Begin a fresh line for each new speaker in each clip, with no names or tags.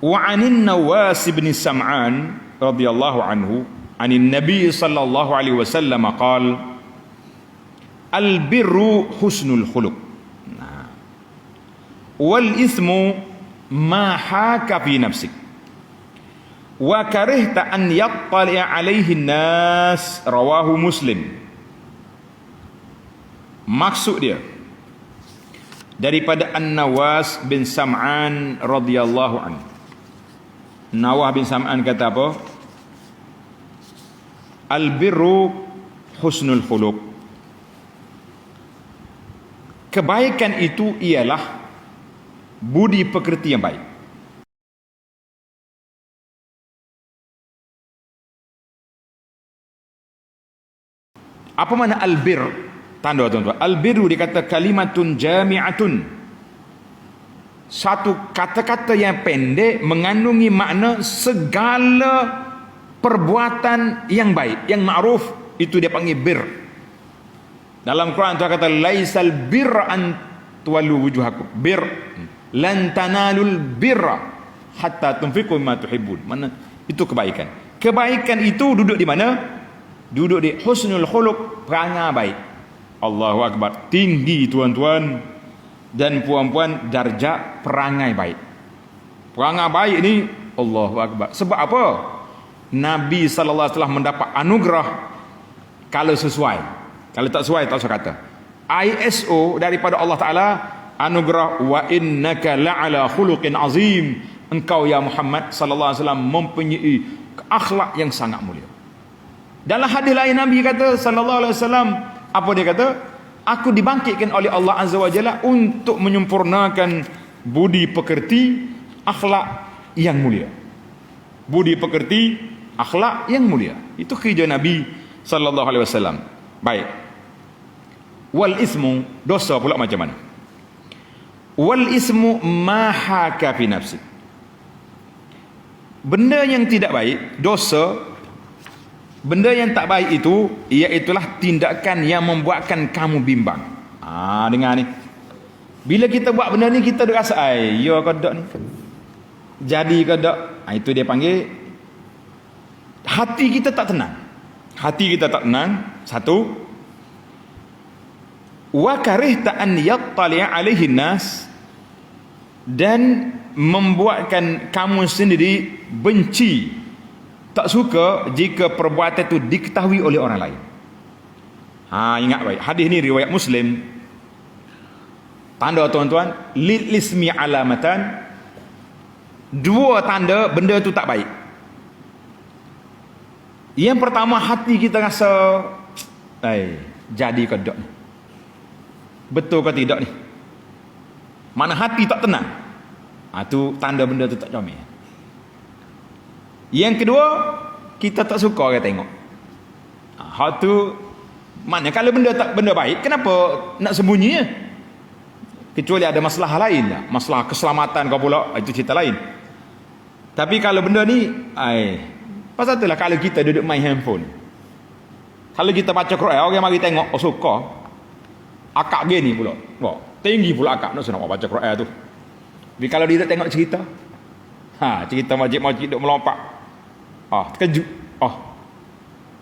Wa 'anin Nawas bin Sam'an radhiyallahu anhu 'anin Nabi sallallahu alaihi wasallam qala al-birru husnul khuluq wal ismu ma haka fi nafsik wa karihta an yattali' alaihi nas, rawahu Muslim. Maksud dia daripada An-Nawas bin Sam'an radhiyallahu anhu. Nawas bin Sam'an kata apa? Al-birru husnul khuluq. Kebaikan itu ialah budi pekerti yang baik. Apa makna al-bir? Tanda tuan-tuan. Al-birru dikata kalimatun jami'atun. Satu kata-kata yang pendek mengandungi makna segala perbuatan yang baik, yang ma'ruf, itu dia panggil bir. Dalam Quran Tuhan kata laisal birra an tuwallu wujuhakum bir lan tanalul birra hatta tunfiqu mimma tuhibbun. Mana itu kebaikan. Kebaikan itu duduk di mana? Duduk di husnul khuluq, perangai baik. Allahu akbar. Tinggi tuan-tuan dan puan-puan darjat perangai baik. Perangai baik ni Allahu akbar. Sebab apa? Nabi sallallahu alaihi wasallam mendapat anugerah kalau sesuai. Kalau tak sesuai tak usah kata. ISO daripada Allah Taala, anugerah wa innaka la'ala khuluqin azim. Engkau ya Muhammad sallallahu alaihi wasallam mempunyai akhlak yang sangat mulia. Dalam hadis lain Nabi kata sallallahu alaihi wasallam, apa dia kata? Aku dibangkitkan oleh Allah Azza wa Jalla untuk menyempurnakan budi pekerti, akhlak yang mulia. Budi pekerti, akhlak yang mulia. Itu kerja Nabi sallallahu alaihi wasallam. Baik. Wal ismu, dosa pula macam mana? Wal ismu ma haka fi nafsi. Benda yang tidak baik, dosa, benda yang tak baik itu, iaitulah tindakan yang membuatkan kamu bimbang. Dengar ni. Bila kita buat benda ni, kita rasa, ya ke tak ni? Jadi ke tak? Itu dia panggil, hati kita tak tenang. Hati kita tak tenang. Satu. Wa karihta an yattali' alaihi nas. Dan membuatkan kamu sendiri benci, tak suka jika perbuatan itu diketahui oleh orang lain. Ingat baik. Hadis ni riwayat Muslim. Tanda tuan-tuan, lil ismi alamatan. Dua tanda benda tu tak baik. Yang pertama, hati kita rasa jadi ke tak ni? Betul ke tidak ni? Mana hati tak tenang. Tu tanda benda tu tak comel. Yang kedua, kita tak suka orang tengok. Hal tu mana kalau benda baik, kenapa nak sembunyi ya? Kecuali ada masalah lain lah. Masalah keselamatan kau pula, itu cerita lain. Tapi kalau benda ni, pasal itulah kalau kita duduk main handphone. Kalau kita baca Quran, orang mari tengok, suka. Akak gini pula. Tinggi pula akak, nak senang baca Quran tu. Tapi kalau dia tak tengok cerita, cerita majid-majid duk melompat. Terkejut.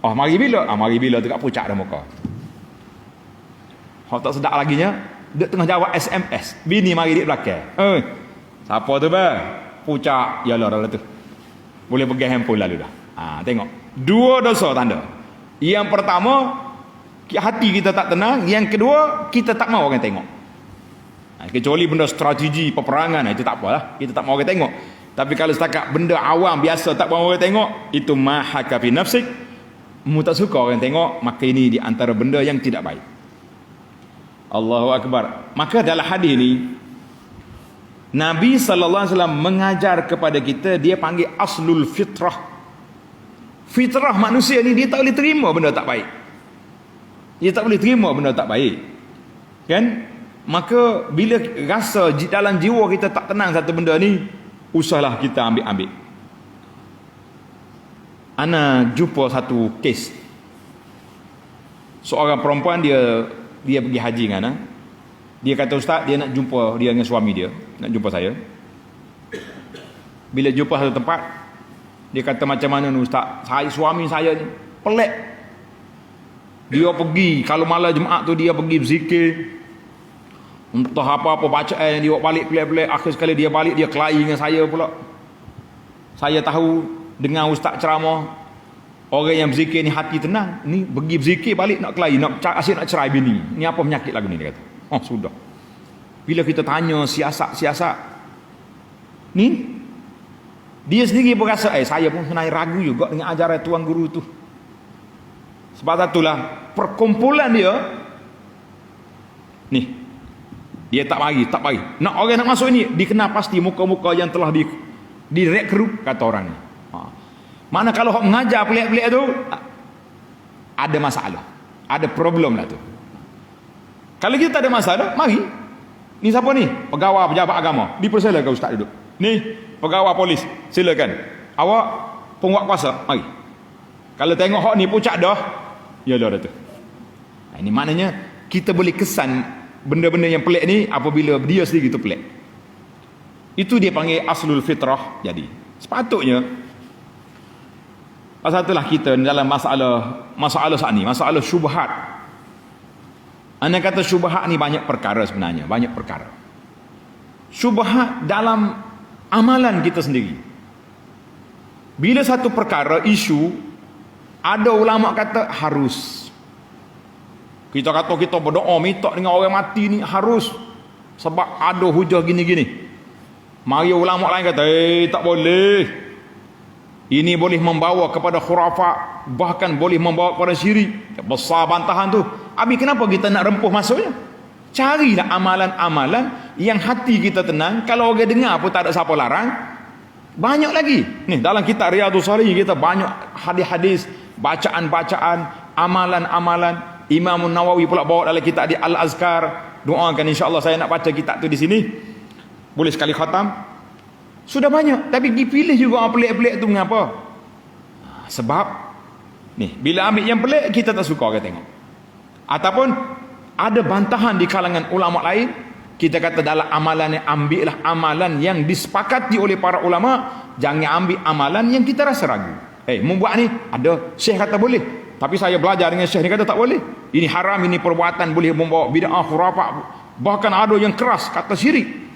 Mari bila? Mari bila tu kat pucak dah muka. Tak sedap laginya, dia tengah jawab SMS. Bini mari di belakang. Siapa tu bah? Pucak. Yalah dah tu. Boleh pegang handphone lalu dah. Tengok. Dua dosa tanda. Yang pertama, hati kita tak tenang. Yang kedua, kita tak mau orang tengok. Kecuali benda strategi peperangan, itu tak apalah. Kita tak mau orang tengok. Tapi kalau setakat benda awam biasa tak mau orang tengok, itu mahaka fi nafsik. Mu tak suka orang tengok, maka ini di antara benda yang tidak baik. Allahu akbar. Maka dalam hadis ini Nabi sallallahu alaihi wasallam mengajar kepada kita, dia panggil aslul fitrah. Fitrah manusia ni dia tak boleh terima benda tak baik. Dia tak boleh terima benda tak baik. Kan? Maka bila rasa dalam jiwa kita tak tenang satu benda ni, usahlah kita ambil-ambil. Ana jumpa satu kes. Seorang perempuan dia pergi haji kan. Dia kata, ustaz, dia nak jumpa dia dengan suami dia, nak jumpa saya. Bila jumpa satu tempat, dia kata macam mana ni ustaz, suami saya ni pelik. Dia pergi, kalau malam Jumaat tu dia pergi berzikir, entah apa-apa bacaan yang dia bawa balik pelik-pelik. Akhir sekali dia balik, dia kelahi dengan saya pula. Saya tahu dengan ustaz ceramah, orang yang berzikir ni hati tenang, ni pergi berzikir balik nak kelahi, asyik nak cerai bini. Ni apa penyakit lagu ni, dia kata. Oh sudah. Bila kita tanya siasat-siasat ni, dia sendiri berasa saya pun kena ragu juga dengan ajaran tuan guru tu. Sebab itulah perkumpulan dia ni, dia tak bagi. Nak orang nak masuk ni dikenal pasti muka-muka yang telah direkrut kata orang ni. Mana kalau hok mengajar pelik-pelik tu ada masalah, ada problem lah tu. Kalau kita tak ada masalah, mari. Ni siapa ni? Pegawai pejabat agama. Dipersilakan ustaz duduk. Ni pegawai polis, silakan. Awak penguat kuasa, mari. Kalau tengok hok ni puncak dah, ya dah tu. Ini maknanya kita boleh kesan benda-benda yang pelik ni apabila dia sendiri tu pelik. Itu dia panggil aslul fitrah. Jadi sepatutnya pasal itulah kita dalam masalah saat ni, masalah syubhat. Anda kata syubhat ni banyak perkara sebenarnya, banyak perkara. Syubhat dalam amalan kita sendiri. Bila satu perkara isu, ada ulama kata harus. Kita kata kita berdoa minta dengan orang mati ni harus, sebab ada hujah gini-gini. Mari ulama lain kata tak boleh. Ini boleh membawa kepada khurafat, bahkan boleh membawa kepada syirik. Besar bantahan tu. Abi kenapa kita nak rempuh masuknya? Carilah amalan-amalan yang hati kita tenang. Kalau orang dengar pun tak ada siapa larang. Banyak lagi. Ni dalam kitab Riyadhus Shalihin kita banyak hadis-hadis, bacaan-bacaan, amalan-amalan. Imam Nawawi pula bawa dalam kitab di Al-Azkar. Doakan insya-Allah saya nak baca kitab tu di sini. Boleh sekali khatam. Sudah banyak, tapi dipilih juga pelik-pelik tu mengapa? Sebab ni, bila ambil yang pelik kita tak suka orang tengok. Ataupun ada bantahan di kalangan ulama lain, kita kata dalam amalan yang ambillah amalan yang disepakati oleh para ulama, jangan ambil amalan yang kita rasa ragu. Membuat ni ada syekh kata boleh, tapi saya belajar dengan syekh ni kata tak boleh. Ini haram, ini perbuatan boleh membawa bid'ah, khurafat, bahkan ada yang keras kata syirik.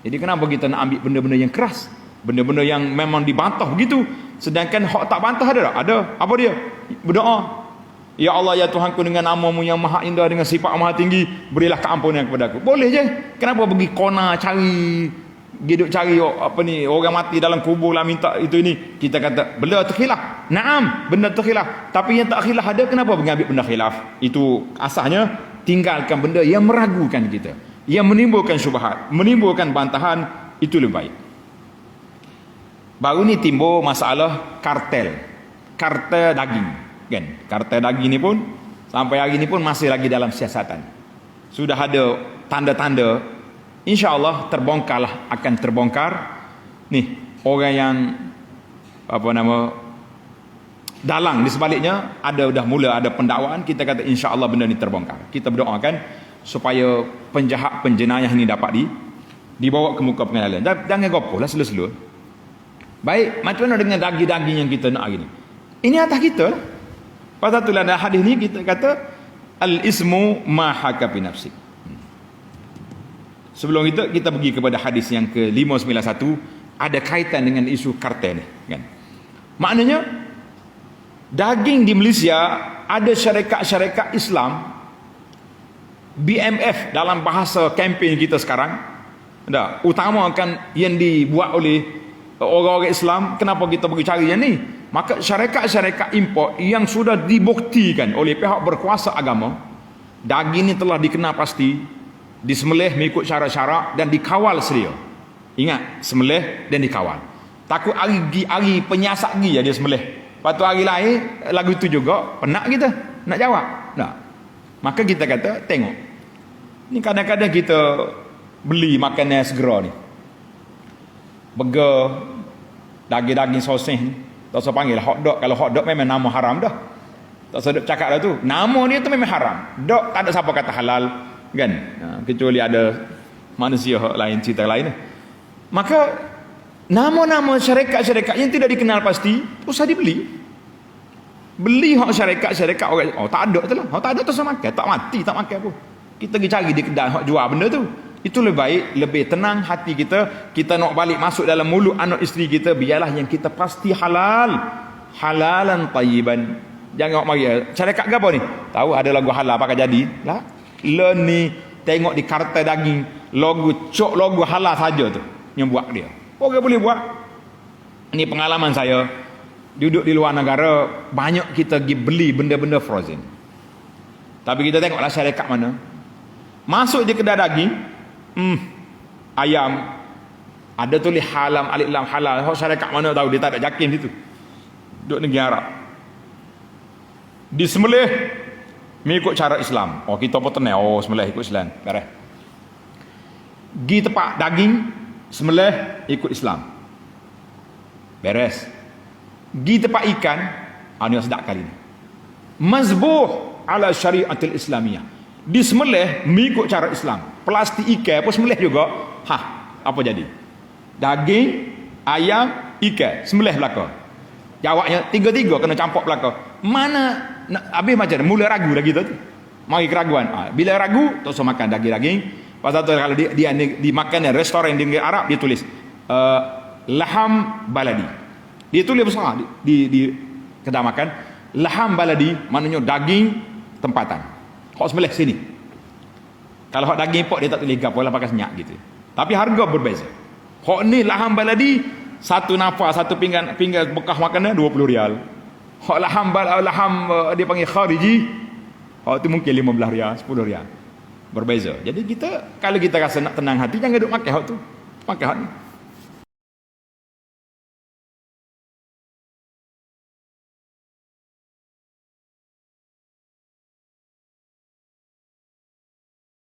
Jadi kenapa kita nak ambil benda-benda yang keras, benda-benda yang memang dibantah begitu, sedangkan hak tak bantah ada tak? Ada. Apa dia? Berdoa, ya Allah ya Tuhanku, dengan nama-Mu yang maha indah, dengan sifat maha tinggi, berilah keampunan kepada aku. Boleh je. Kenapa pergi kona cari orang mati dalam kubur lah minta itu ini? Kita kata benda terkhilaf. Naam, benda terkhilaf. Tapi yang tak khilaf ada, kenapa mengambil benda khilaf? Itu asasnya tinggalkan benda yang meragukan kita, yang menimbulkan syubhat, menimbulkan bantahan, itu lebih baik. Baru ni timbul masalah kartel daging, kan? Kartel daging ni pun sampai hari ni pun masih lagi dalam siasatan. Sudah ada tanda-tanda, insya-Allah akan terbongkar. Nih, orang yang dalang di sebaliknya dah mula ada pendakwaan. Kita kata insya-Allah benda ni terbongkar. Kita berdoakan supaya penjahat penjenayah ni dapat dibawa ke muka pengadilan. Jangan gopoh lah selu-selu. Baik, macam mana dengan daging-daging yang kita nak hari ni? Ini atas kita lah. Pasal itulah dalam hadis ni kita kata al-ismu ma haka fi nafsi. Sebelum itu kita pergi kepada hadis yang ke-591, ada kaitan dengan isu kartel ni, kan? Maknanya daging di Malaysia ada syarikat-syarikat Islam, BMF dalam bahasa kempen kita sekarang, utamakan yang dibuat oleh orang-orang Islam. Kenapa kita pergi cari yang ni? Maka syarikat-syarikat import yang sudah dibuktikan oleh pihak berkuasa agama, daging ni telah dikenal pasti, disembelih mengikut syarat-syarat dan dikawal sedia. Ingat, sembelih dan dikawal. Takut hari penyiasat dia sembelih. Lepas tu hari lain lagu tu juga penat kita nak jawab. Maka kita kata tengok. Ni kadang-kadang kita beli makanan segera ni. Burger, daging-daging sosis ni. Tak usah panggil hotdog. Kalau hotdog memang nama haram dah. Tak usah cakap dah tu. Nama dia tu memang haram. Dog tak ada siapa kata halal, kan? Kecuali ada manusia lain, cerita lain. Maka Nama-nama syarikat-syarikat yang tidak dikenal pasti usah dibeli. Beli hak syarikat-syarikat orang, oh tak ada tu lah. Hak tak ada tu sama makan, tak mati, tak makan pun. Kita pergi cari di kedai hak jual benda tu. Itu lebih baik, lebih tenang hati kita. Kita nak balik masuk dalam mulut anak isteri kita, biarlah yang kita pasti halal. Halalan tayyiban. Jangan mari syarikat ke apa ni? Tahu ada lagu halal pakai jadi. Lah, learn ni tengok di kartai daging, logo halal saja tu yang buat dia. Orang boleh buat. Ini pengalaman saya. Duduk di luar negara, banyak kita pergi beli benda-benda frozen. Tapi kita tengoklah syarikat mana. Masuk di kedai daging, ayam, ada tulis halam, alif lam halal. Syarikat mana tahu, dia tak ada jakim situ. Duduk negeri Arab. Disembelih mengikut cara Islam. Oh, kita pun tenang. Oh, sembelih ikut Islam. Beres. Gi tempat daging, sembelih ikut Islam. Beres. Gi tempat ikan, ini sedap kali ni. Mazbuh ala syariatil Islamiyah. Disembelih mengikut cara Islam. Plastik ikan pun sembelih juga. Apa jadi? Daging, ayam, ikan, sembelih belaka. Jawabnya tiga-tiga kena campur belaka. Mana habis macam mana? Mula ragu dah kita tu. Mari keraguan. Bila ragu, tak usah makan daging-daging. Pasal tu kalau dia dimakan di restoran di negeri Arab, dia tulis laham baladi. Dia tulis besar di kedai makan, laham baladi, maknanya daging tempatan. Hak sembelih sini. Kalau hak daging import dia tak tulis gapo lah, pakai senyak gitu. Tapi harga berbeza. Hak ni laham baladi, satu nafas, satu pinggan bekas makanan 20 rial. Hak laham dia panggil khariji, hak tu mungkin 15 rial, 10 rial. Berbeza. Jadi kita kalau kita rasa nak tenang hati, jangan duk makan hak tu. Pakai hak ni.